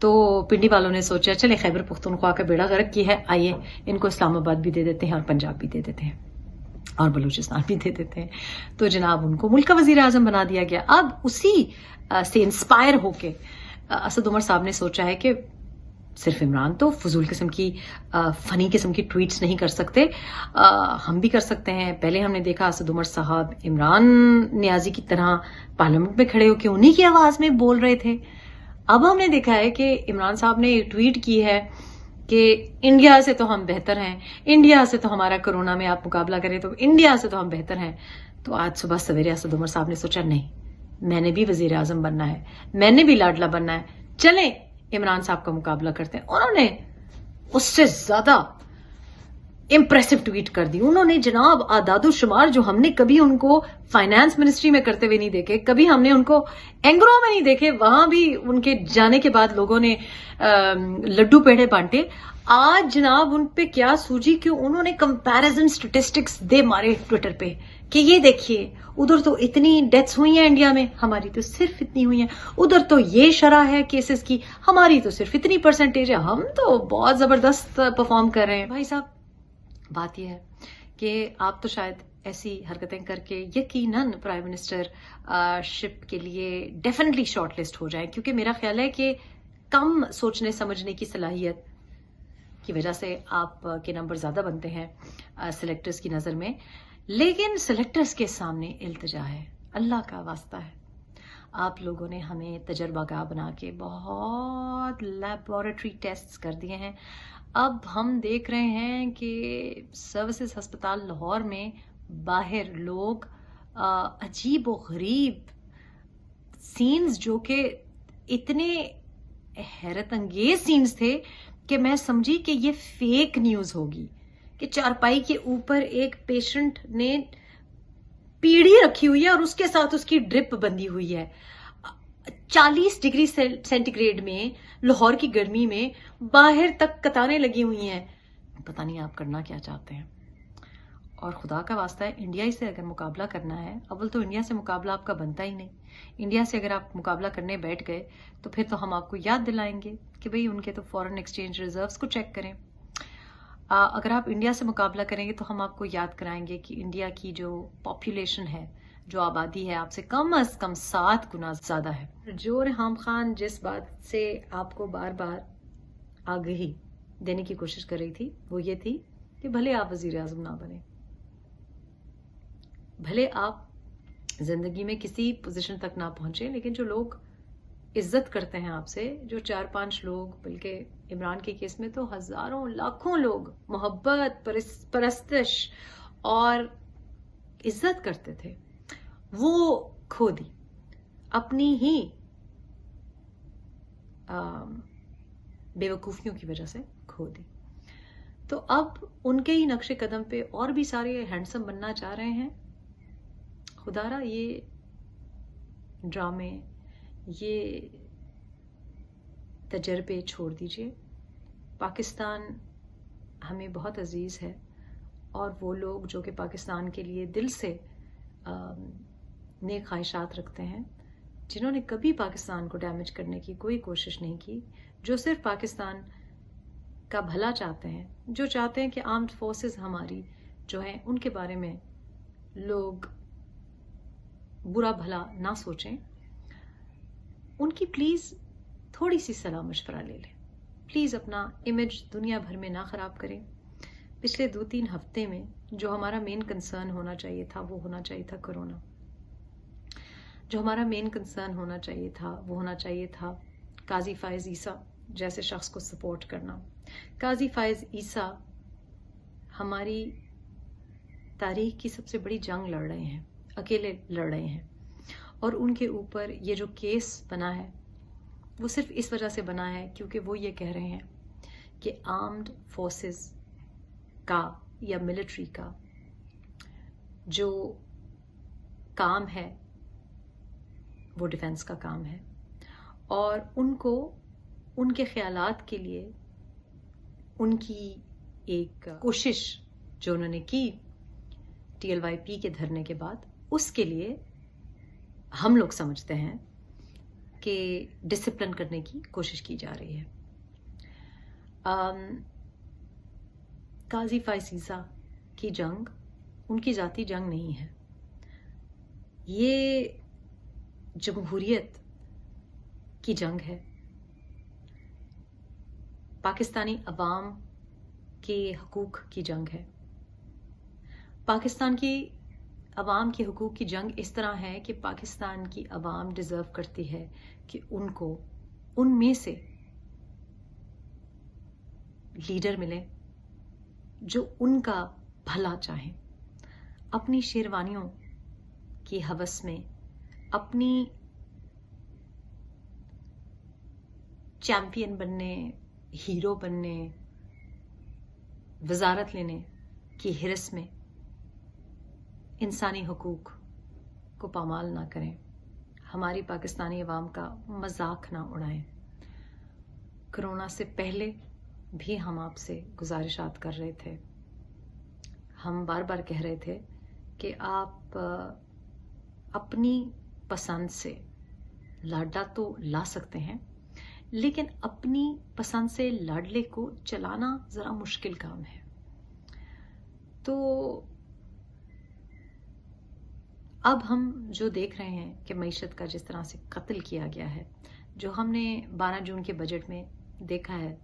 تو پنڈی والوں نے سوچا چلے خیبر پختونخوا کا بیڑا غرق کی ہے، آئیے ان کو اسلام آباد بھی دے دیتے ہیں اور پنجاب بھی دے دیتے ہیں اور بلوچستان بھی دے دیتے ہیں. تو جناب ان کو ملک کا وزیر اعظم بنا دیا گیا. اب اسی سے انسپائر ہو کے اسد عمر صاحب نے سوچا ہے کہ صرف عمران تو فضول قسم کی فنی قسم کی ٹویٹس نہیں کر سکتے، ہم بھی کر سکتے ہیں. پہلے ہم نے دیکھا اسد عمر صاحب عمران نیازی کی طرح پارلیمنٹ میں کھڑے ہو کے انہی کی آواز میں بول رہے تھے. اب ہم نے دیکھا ہے کہ عمران صاحب نے ایک ٹویٹ کی ہے کہ انڈیا سے تو ہم بہتر ہیں، انڈیا سے تو ہمارا کرونا میں آپ مقابلہ کریں تو انڈیا سے تو ہم بہتر ہیں. تو آج صبح سویرے اسد عمر صاحب نے سوچا نہیں، میں نے بھی وزیر اعظم بننا ہے، میں نے بھی لاڈلا بننا ہے، چلیں عمران صاحب کا مقابلہ کرتے ہیں. انہوں نے اس سے زیادہ امپریسو ٹویٹ کر دی. انہوں نے جناب اعداد و شمار جو ہم نے کبھی ان کو فائنانس منسٹری میں کرتے ہوئے نہیں دیکھے، کبھی ہم نے ان کو اینگرو میں نہیں دیکھے، وہاں بھی ان کے جانے کے بعد لوگوں نے لڈو پیڑے بانٹے. آج جناب ان پہ کیا سوجی کہ انہوں نے کمپیریزن سٹیٹسٹکس دے مارے ٹویٹر پہ کہ یہ دیکھیے ادھر تو اتنی ڈیتھس ہوئی ہیں انڈیا میں، ہماری تو صرف اتنی ہوئی ہیں، ادھر تو یہ شرح ہے کیسز کی، ہماری تو صرف اتنی پرسنٹیج ہے، ہم تو بہت زبردست پرفارم کر رہے ہیں. بھائی صاحب بات یہ ہے کہ آپ تو شاید ایسی حرکتیں کر کے یقیناً پرائم منسٹر شپ کے لیے ڈیفینیٹلی شارٹ لسٹ ہو جائیں، کیونکہ میرا خیال ہے کہ کم سوچنے سمجھنے کی صلاحیت کی وجہ سے آپ کے نمبر زیادہ بنتے ہیں سلیکٹرز کی نظر میں. لیکن سلیکٹرز کے سامنے التجا ہے، اللہ کا واسطہ ہے، آپ لوگوں نے ہمیں تجربہ گاہ بنا کے بہت لیبورٹری ٹیسٹ کر دیے ہیں. اب ہم دیکھ رہے ہیں کہ سروسز ہسپتال لاہور میں باہر لوگ عجیب و غریب سینز جو کہ اتنے حیرت انگیز سینز تھے کہ میں سمجھی کہ یہ فیک نیوز ہوگی، کہ چارپائی کے اوپر ایک پیشنٹ نے پیڑھی رکھی ہوئی ہے اور اس کے ساتھ اس کی ڈرپ بندھی ہوئی ہے. 40 ڈگری سینٹی گریڈ میں لاہور کی گرمی میں باہر تک قطاریں لگی ہوئی ہیں. پتہ نہیں آپ کرنا کیا چاہتے ہیں. اور خدا کا واسطہ ہے انڈیا سے اگر مقابلہ کرنا ہے، اول تو انڈیا سے مقابلہ آپ کا بنتا ہی نہیں. انڈیا سے اگر آپ مقابلہ کرنے بیٹھ گئے تو پھر تو ہم آپ کو یاد دلائیں گے کہ بھئی ان کے تو فورن ایکسچینج ریزروز کو چیک کریں. اگر آپ انڈیا سے مقابلہ کریں گے تو ہم آپ کو یاد کرائیں گے کہ انڈیا کی جو پاپولیشن ہے، جو آبادی ہے، آپ سے کم از کم 7 گنا زیادہ ہے. جو ریحام خان جس بات سے آپ کو بار بار آگہی دینے کی کوشش کر رہی تھی وہ یہ تھی کہ بھلے آپ وزیر اعظم نہ بنے، بھلے آپ زندگی میں کسی پوزیشن تک نہ پہنچے، لیکن جو لوگ عزت کرتے ہیں آپ سے، جو 4-5 لوگ، بلکہ عمران کے کیس میں تو ہزاروں لاکھوں لوگ محبت، پرستش اور عزت کرتے تھے، وہ کھو دی اپنی ہی بے وقوفیوں کی وجہ سے کھو دی. تو اب ان کے ہی نقش قدم پہ اور بھی سارے ہینڈسم بننا چاہ رہے ہیں. خدارا یہ ڈرامے، یہ تجربے چھوڑ دیجئے. پاکستان ہمیں بہت عزیز ہے اور وہ لوگ جو کہ پاکستان کے لیے دل سے نیک خواہشات رکھتے ہیں، جنہوں نے کبھی پاکستان کو ڈیمیج کرنے کی کوئی کوشش نہیں کی، جو صرف پاکستان کا بھلا چاہتے ہیں، جو چاہتے ہیں کہ آرمڈ فورسز ہماری جو ہیں ان کے بارے میں لوگ برا بھلا نہ سوچیں، ان کی پلیز تھوڑی سی صلاح مشورہ لے لیں. پلیز اپنا امیج دنیا بھر میں نہ خراب کریں. پچھلے 2-3 ہفتے میں جو ہمارا مین کنسرن ہونا چاہیے تھا وہ ہونا چاہیے تھا کرونا. جو ہمارا مین کنسرن ہونا چاہیے تھا وہ ہونا چاہیے تھا قاضی فائز عیسیٰ جیسے شخص کو سپورٹ کرنا. قاضی فائز عیسیٰ ہماری تاریخ کی سب سے بڑی جنگ لڑ رہے ہیں، اکیلے لڑ رہے ہیں، اور ان کے اوپر یہ جو کیس بنا ہے وہ صرف اس وجہ سے بنا ہے کیونکہ وہ یہ کہہ رہے ہیں کہ آرمڈ فورسز کا یا ملٹری کا جو کام ہے وہ ڈیفنس کا کام ہے، اور ان کو ان کے خیالات کے لیے ان کی ایک کوشش جو انہوں نے کی TLYP کے دھرنے کے بعد، اس کے لیے ہم لوگ سمجھتے ہیں کہ ڈسپلن کرنے کی کوشش کی جا رہی ہے. قاضی فائزہ کی جنگ ان کی ذاتی جنگ نہیں ہے. یہ جمہوریت کی جنگ ہے. پاکستانی عوام کے حقوق کی جنگ ہے. پاکستان کی عوام کے حقوق کی جنگ اس طرح ہے کہ پاکستان کی عوام ڈیزرو کرتی ہے کہ ان کو ان میں سے لیڈر ملے جو ان کا بھلا چاہیں. اپنی شیروانیوں کی ہوس میں، اپنی چیمپئن بننے، ہیرو بننے، وزارت لینے کی ہرس میں انسانی حقوق کو پامال نہ کریں. ہماری پاکستانی عوام کا مذاق نہ اڑائیں. کرونا سے پہلے بھی ہم آپ سے گزارشات کر رہے تھے. ہم بار بار کہہ رہے تھے کہ آپ اپنی پسند سے لاڈلا تو لا سکتے ہیں، لیکن اپنی پسند سے لاڈلے کو چلانا ذرا مشکل کام ہے. تو اب ہم جو دیکھ رہے ہیں کہ معیشت کا جس طرح سے قتل کیا گیا ہے، جو ہم نے 12 جون کے بجٹ میں دیکھا ہے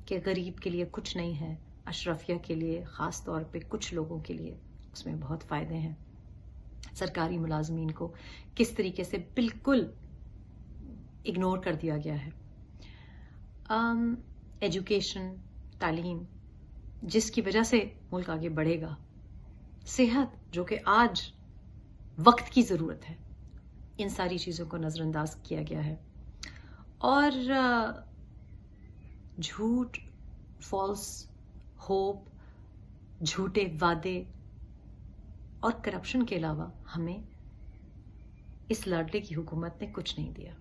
کہ غریب کے لیے کچھ نہیں ہے، اشرفیہ کے لیے خاص طور پہ کچھ لوگوں کے لیے اس میں بہت فائدے ہیں. سرکاری ملازمین کو کس طریقے سے بالکل اگنور کر دیا گیا ہے. ایجوکیشن، تعلیم جس کی وجہ سے ملک آگے بڑھے گا، صحت جو کہ آج وقت کی ضرورت ہے، ان ساری چیزوں کو نظر انداز کیا گیا ہے. اور جھوٹ، فالس ہوپ، جھوٹے وعدے اور کرپشن کے علاوہ ہمیں اس لاڈلے کی حکومت نے کچھ نہیں دیا.